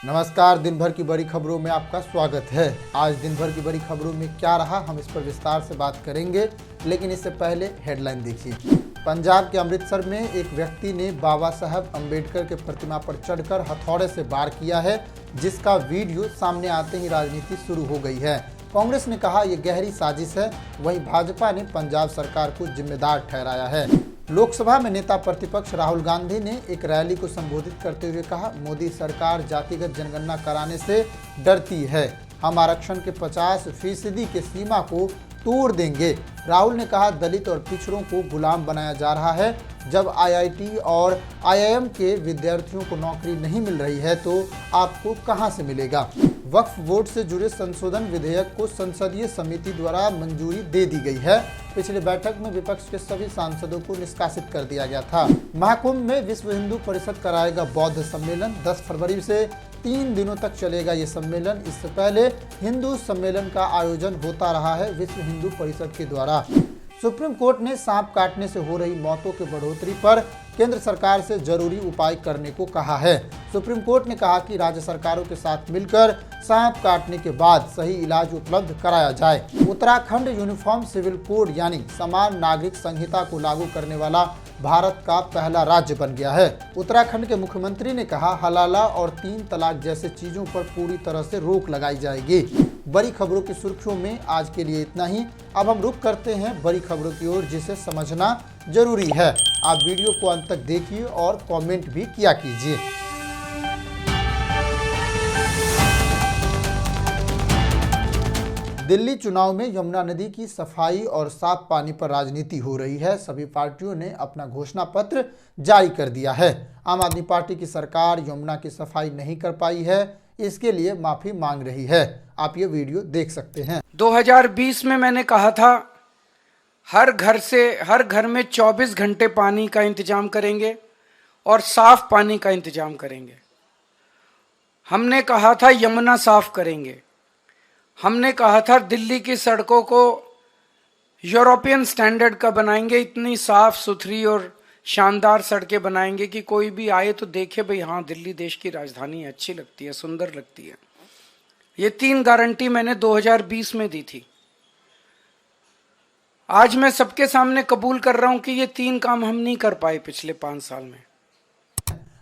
नमस्कार। दिन भर की बड़ी खबरों में आपका स्वागत है। आज दिन भर की बड़ी खबरों में क्या रहा, हम इस पर विस्तार से बात करेंगे, लेकिन इससे पहले हेडलाइन देखिए। पंजाब के अमृतसर में एक व्यक्ति ने बाबा साहब अम्बेडकर के प्रतिमा पर चढ़कर हथौड़े से वार किया है, जिसका वीडियो सामने आते ही राजनीति शुरू हो गई है। कांग्रेस ने कहा यह गहरी साजिश है, वहीं भाजपा ने पंजाब सरकार को जिम्मेदार ठहराया है। लोकसभा में नेता प्रतिपक्ष राहुल गांधी ने एक रैली को संबोधित करते हुए कहा, मोदी सरकार जातिगत जनगणना कराने से डरती है, हम आरक्षण के 50% की सीमा को तोड़ देंगे। राहुल ने कहा, दलित और पिछड़ों को गुलाम बनाया जा रहा है। जब आईआईटी और आईआईएम के विद्यार्थियों को नौकरी नहीं मिल रही है तो आपको कहां से मिलेगा। वक्फ बोर्ड से जुड़े संशोधन विधेयक को संसदीय समिति द्वारा मंजूरी दे दी गई है। पिछली बैठक में विपक्ष के सभी सांसदों को निष्कासित कर दिया गया था। महाकुंभ में विश्व हिंदू परिषद कराएगा बौद्ध सम्मेलन। 10 फरवरी से 3 दिनों तक चलेगा ये सम्मेलन। इससे पहले हिंदू सम्मेलन का आयोजन होता रहा है विश्व हिंदू परिषद के द्वारा। सुप्रीम कोर्ट ने सांप काटने से हो रही मौतों की बढ़ोतरी पर केंद्र सरकार से जरूरी उपाय करने को कहा है। सुप्रीम कोर्ट ने कहा कि राज्य सरकारों के साथ मिलकर सांप काटने के बाद सही इलाज उपलब्ध कराया जाए। उत्तराखंड यूनिफॉर्म सिविल कोड यानी समान नागरिक संहिता को लागू करने वाला भारत का पहला राज्य बन गया है। उत्तराखंड के मुख्यमंत्री ने कहा, हलाला और 3 तलाक जैसे चीजों पर पूरी तरह से रोक लगाई जाएगी। बड़ी खबरों की सुर्खियों में आज के लिए इतना ही। अब हम रुख करते हैं बड़ी खबरों की ओर, जिसे समझना जरूरी है। आप वीडियो को अंत तक देखिए और कमेंट भी किया कीजिए। दिल्ली चुनाव में यमुना नदी की सफाई और साफ पानी पर राजनीति हो रही है। सभी पार्टियों ने अपना घोषणा पत्र जारी कर दिया है। आम आदमी पार्टी की सरकार यमुना की सफाई नहीं कर पाई है, इसके लिए माफी मांग रही है। आप ये वीडियो देख सकते हैं। 2020 में मैंने कहा था हर घर में 24 घंटे पानी का इंतजाम करेंगे और साफ पानी का इंतजाम करेंगे। हमने कहा था यमुना साफ करेंगे। हमने कहा था दिल्ली की सड़कों को यूरोपियन स्टैंडर्ड का बनाएंगे, इतनी साफ सुथरी और शानदार सड़कें बनाएंगे कि कोई भी आए तो देखे भाई हाँ दिल्ली देश की राजधानी है, अच्छी लगती है, सुंदर लगती है। ये 3 गारंटी मैंने 2020 में दी थी। आज मैं सबके सामने कबूल कर रहा हूं कि ये 3 काम हम नहीं कर पाए पिछले 5 साल में।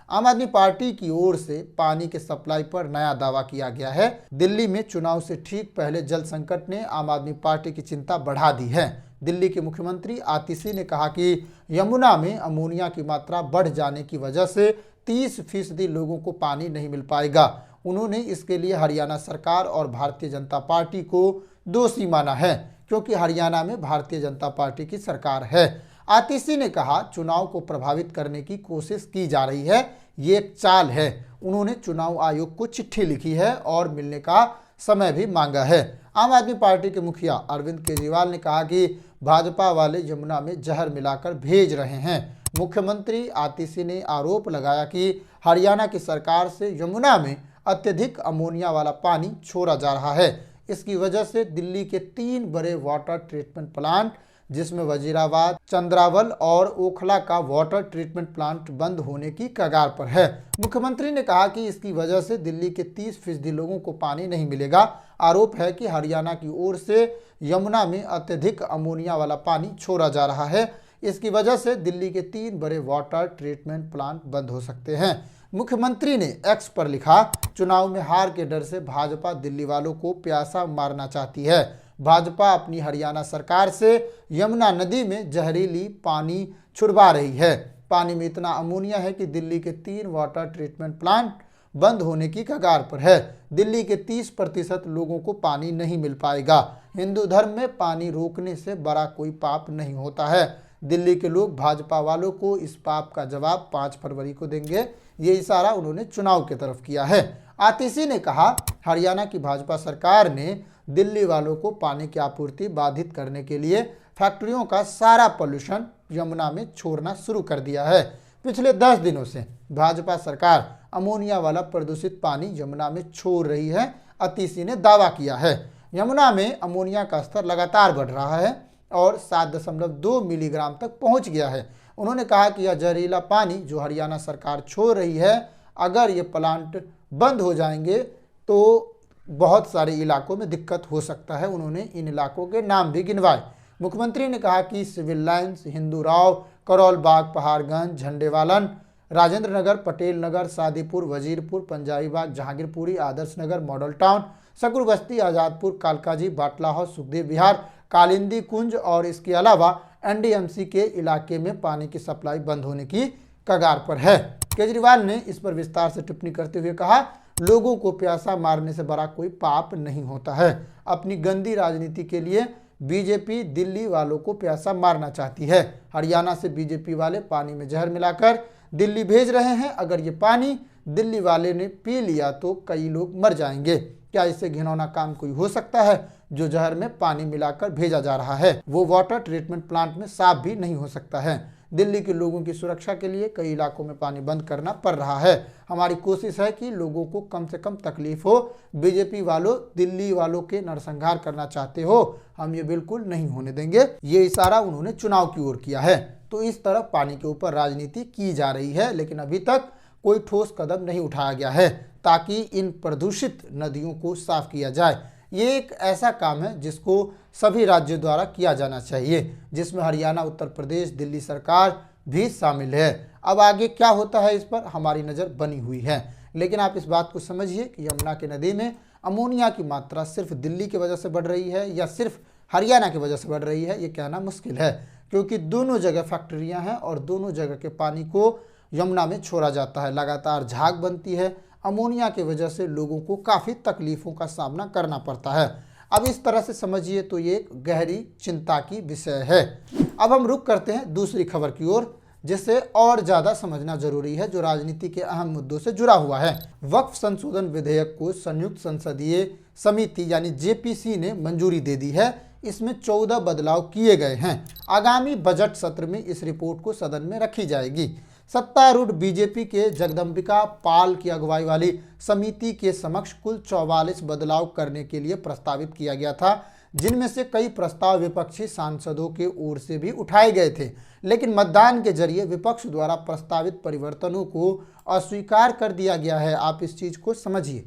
आम आदमी पार्टी की ओर से पानी के सप्लाई पर नया दावा किया गया है। दिल्ली में चुनाव से ठीक पहले जल संकट ने आम आदमी पार्टी की चिंता बढ़ा दी है। दिल्ली के मुख्यमंत्री आतिशी ने कहा कि यमुना में अमोनिया की मात्रा बढ़ जाने की वजह से 30% लोगों को पानी नहीं मिल पाएगा। उन्होंने इसके लिए हरियाणा सरकार और भारतीय जनता पार्टी को दोषी माना है, क्योंकि हरियाणा में भारतीय जनता पार्टी की सरकार है। आतिशी ने कहा, चुनाव को प्रभावित करने की कोशिश की जा रही है, ये एक चाल है। उन्होंने चुनाव आयोग को चिट्ठी लिखी है और मिलने का समय भी मांगा है। आम आदमी पार्टी के मुखिया अरविंद केजरीवाल ने कहा कि भाजपा वाले यमुना में जहर मिलाकर भेज रहे हैं। मुख्यमंत्री आतिशी ने आरोप लगाया कि हरियाणा की सरकार से यमुना में अत्यधिक अमोनिया वाला पानी छोड़ा जा रहा है। इसकी वजह से दिल्ली के 3 बड़े वाटर ट्रीटमेंट प्लांट, जिसमें वजीराबाद, चंद्रावल और ओखला का वाटर ट्रीटमेंट प्लांट बंद होने की कगार पर है। मुख्यमंत्री ने कहा कि इसकी वजह से दिल्ली के 30% लोगों को पानी नहीं मिलेगा। आरोप है कि हरियाणा की ओर से यमुना में अत्यधिक अमोनिया वाला पानी छोड़ा जा रहा है। इसकी वजह से दिल्ली के 3 बड़े वाटर ट्रीटमेंट प्लांट बंद हो सकते हैं। मुख्यमंत्री ने एक्स पर लिखा, चुनाव में हार के डर से भाजपा दिल्ली वालों को प्यासा मारना चाहती है। भाजपा अपनी हरियाणा सरकार से यमुना नदी में जहरीली पानी छुड़वा रही है। पानी में इतना अमोनिया है कि दिल्ली के 3 वाटर ट्रीटमेंट प्लांट बंद होने की कगार पर है। दिल्ली के 30% लोगों को पानी नहीं मिल पाएगा। हिंदू धर्म में पानी रोकने से बड़ा कोई पाप नहीं होता है। दिल्ली के लोग भाजपा वालों को इस पाप का जवाब 5 फरवरी को देंगे। ये इशारा उन्होंने चुनाव की तरफ किया है। आतिशी ने कहा, हरियाणा की भाजपा सरकार ने दिल्ली वालों को पानी की आपूर्ति बाधित करने के लिए फैक्ट्रियों का सारा पॉल्यूशन यमुना में छोड़ना शुरू कर दिया है। पिछले 10 दिनों से भाजपा सरकार अमोनिया वाला प्रदूषित पानी यमुना में छोड़ रही है, आतिशी ने दावा किया है। यमुना में अमोनिया का स्तर लगातार बढ़ रहा है और 7.2 मिलीग्राम तक पहुंच गया है। उन्होंने कहा कि यह जहरीला पानी जो हरियाणा सरकार छोड़ रही है, अगर ये प्लांट बंद हो जाएंगे तो बहुत सारे इलाकों में दिक्कत हो सकता है। उन्होंने इन इलाकों के नाम भी गिनवाए। मुख्यमंत्री ने कहा कि सिविल लाइन्स, हिंदू राव, करौल बाग, पहाड़गंज, झंडेवालन, राजेंद्र नगर, पटेल नगर, सादीपुर, वजीरपुर, पंजाबी बाग, जहांगीरपुरी, आदर्श नगर, मॉडल टाउन, सकूर बस्ती, आजादपुर, कालकाजी, बाटला हाउस, सुखदेव विहार, कालिंदी कुंज और इसके अलावा एनडीएमसी के इलाके में पानी की सप्लाई बंद होने की कगार पर है। केजरीवाल ने इस पर विस्तार से टिप्पणी करते हुए कहा, लोगों को प्यासा मारने से बड़ा कोई पाप नहीं होता है। अपनी गंदी राजनीति के लिए बीजेपी दिल्ली वालों को प्यासा मारना चाहती है। हरियाणा से बीजेपी वाले पानी में जहर मिलाकर दिल्ली भेज रहे हैं। अगर ये पानी दिल्ली वाले ने पी लिया तो कई लोग मर जाएंगे। क्या इससे घिनौना काम कोई हो सकता है? जो जहर में पानी मिलाकर भेजा जा रहा है वो वाटर ट्रीटमेंट प्लांट में साफ भी नहीं हो सकता है। दिल्ली के लोगों की सुरक्षा के लिए कई इलाकों में पानी बंद करना पड़ रहा है। हमारी कोशिश है कि लोगों को कम से कम तकलीफ हो। बीजेपी वालों, दिल्ली वालों के नरसंहार करना चाहते हो, हम ये बिल्कुल नहीं होने देंगे। ये इशारा उन्होंने चुनाव की ओर किया है। तो इस तरह पानी के ऊपर राजनीति की जा रही है, लेकिन अभी तक कोई ठोस कदम नहीं उठाया गया है ताकि इन प्रदूषित नदियों को साफ किया जाए। ये एक ऐसा काम है जिसको सभी राज्यों द्वारा किया जाना चाहिए, जिसमें हरियाणा, उत्तर प्रदेश, दिल्ली सरकार भी शामिल है। अब आगे क्या होता है इस पर हमारी नज़र बनी हुई है, लेकिन आप इस बात को समझिए कि यमुना की नदी में अमोनिया की मात्रा सिर्फ दिल्ली की वजह से बढ़ रही है या सिर्फ हरियाणा की वजह से बढ़ रही है, ये कहना मुश्किल है, क्योंकि दोनों जगह फैक्ट्रियाँ हैं और दोनों जगह के पानी को यमुना में छोड़ा जाता है। लगातार झाग बनती है। अमोनिया की वजह से लोगों को काफ़ी तकलीफ़ों का सामना करना पड़ता है। अब इस तरह से समझिए तो ये एक गहरी चिंता की विषय है। अब हम रुख करते हैं दूसरी खबर की ओर, जिससे और ज़्यादा समझना जरूरी है, जो राजनीति के अहम मुद्दों से जुड़ा हुआ है। वक्फ संशोधन विधेयक को संयुक्त संसदीय समिति यानी जेपीसी ने मंजूरी दे दी है। इसमें 14 बदलाव किए गए हैं। आगामी बजट सत्र में इस रिपोर्ट को सदन में रखी जाएगी। सत्तारूढ़ बीजेपी के जगदम्बिका पाल की अगुवाई वाली समिति के समक्ष कुल 44 बदलाव करने के लिए प्रस्तावित किया गया था, जिनमें से कई प्रस्ताव विपक्षी सांसदों के ओर से भी उठाए गए थे, लेकिन मतदान के जरिए विपक्ष द्वारा प्रस्तावित परिवर्तनों को अस्वीकार कर दिया गया है। आप इस चीज को समझिए।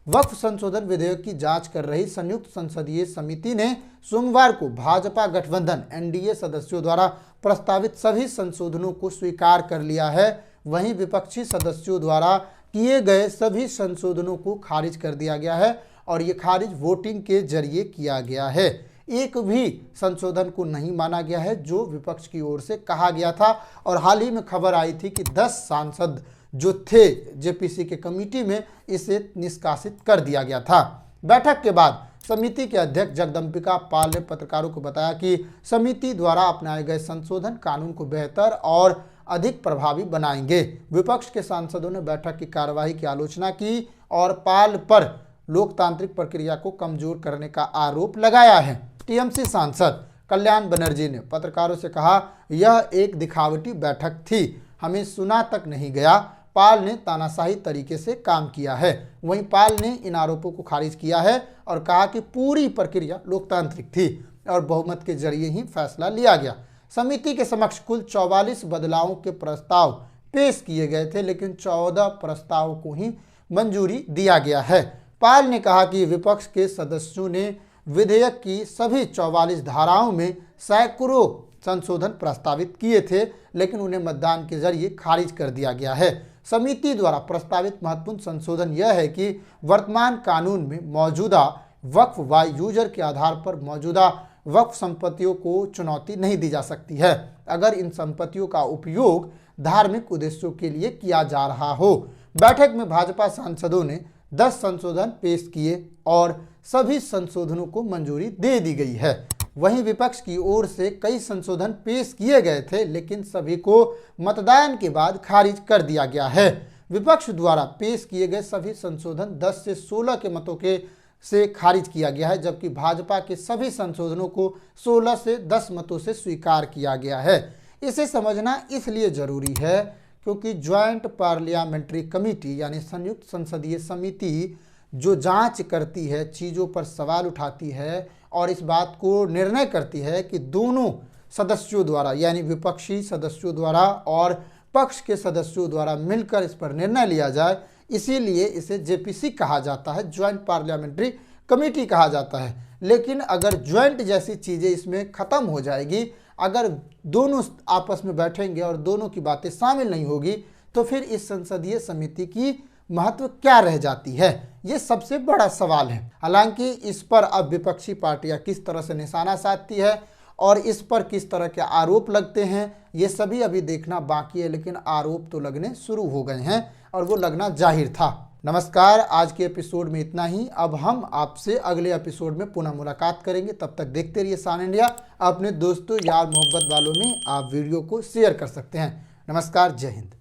वक्फ संशोधन विधेयक की जांच कर रही संयुक्त संसदीय समिति ने सोमवार को भाजपा गठबंधन एनडीए सदस्यों द्वारा प्रस्तावित सभी संशोधनों को स्वीकार कर लिया है। वहीं विपक्षी सदस्यों द्वारा किए गए सभी संशोधनों को खारिज कर दिया गया है और ये खारिज वोटिंग के जरिए किया गया है। एक भी संशोधन को नहीं माना गया है जो विपक्ष की ओर से कहा गया था। और हाल ही में खबर आई थी कि 10 सांसद जो थे जेपीसी के कमेटी में, इसे निष्कासित कर दिया गया था। बैठक के बाद समिति के अध्यक्ष जगदम्बिका पाल ने पत्रकारों को बताया कि समिति द्वारा अपनाए गए संशोधन कानून को बेहतर और अधिक प्रभावी बनाएंगे। विपक्ष के सांसदों ने बैठक की कार्यवाही की आलोचना की और पाल पर लोकतांत्रिक प्रक्रिया को कमजोर करने का आरोप लगाया है। टीएमसी सांसद कल्याण बनर्जी ने पत्रकारों से कहा, यह एक दिखावटी बैठक थी, हमें सुना तक नहीं गया। पाल ने तानाशाही तरीके से काम किया है। वहीं पाल ने इन आरोपों को खारिज किया है और कहा कि पूरी प्रक्रिया लोकतांत्रिक थी और बहुमत के जरिए ही फैसला लिया गया। समिति के समक्ष कुल 44 बदलावों के प्रस्ताव पेश किए गए थे, लेकिन 14 प्रस्तावों को ही मंजूरी दिया गया है। पाल ने कहा कि विपक्ष के सदस्यों ने विधेयक की सभी 44 धाराओं में सैकड़ों संशोधन प्रस्तावित किए थे, लेकिन उन्हें मतदान के जरिए खारिज कर दिया गया है। समिति द्वारा प्रस्तावित महत्वपूर्ण संशोधन यह है कि वर्तमान कानून में मौजूदा वक्फ व यूजर के आधार पर मौजूदा वक्फ संपत्तियों को चुनौती नहीं दी जा सकती है, अगर इन संपत्तियों का उपयोग धार्मिक उद्देश्यों के लिए किया जा रहा हो। बैठक में भाजपा सांसदों ने 10 संशोधन पेश किए और सभी संशोधनों को मंजूरी दे दी गई है। वहीं विपक्ष की ओर से कई संशोधन पेश किए गए थे, लेकिन सभी को मतदान के बाद खारिज कर दिया गया है। विपक्ष द्वारा पेश किए गए सभी संशोधन 10 से 16 के मतों के से खारिज किया गया है, जबकि भाजपा के सभी संशोधनों को 16 से 10 मतों से स्वीकार किया गया है। इसे समझना इसलिए जरूरी है क्योंकि ज्वाइंट पार्लियामेंट्री कमेटी यानी संयुक्त संसदीय समिति जो जांच करती है, चीज़ों पर सवाल उठाती है और इस बात को निर्णय करती है कि दोनों सदस्यों द्वारा यानी विपक्षी सदस्यों द्वारा और पक्ष के सदस्यों द्वारा मिलकर इस पर निर्णय लिया जाए, इसीलिए इसे जेपीसी कहा जाता है, ज्वाइंट पार्लियामेंट्री कमेटी कहा जाता है। लेकिन अगर ज्वाइंट जैसी चीज़ें इसमें ख़त्म हो जाएगी, अगर दोनों आपस में बैठेंगे और दोनों की बातें शामिल नहीं होगी, तो फिर इस संसदीय समिति की महत्व क्या रह जाती है, ये सबसे बड़ा सवाल है। हालांकि इस पर अब विपक्षी पार्टियां किस तरह से निशाना साधती है और इस पर किस तरह के आरोप लगते हैं, ये सभी अभी देखना बाकी है, लेकिन आरोप तो लगने शुरू हो गए हैं और वो लगना जाहिर था। नमस्कार, आज के एपिसोड में इतना ही। अब हम आपसे अगले एपिसोड में पुनः मुलाकात करेंगे। तब तक देखते रहिए सान इंडिया। अपने दोस्तों, यार, मोहब्बत वालों में आप वीडियो को शेयर कर सकते हैं। नमस्कार, जय हिंद।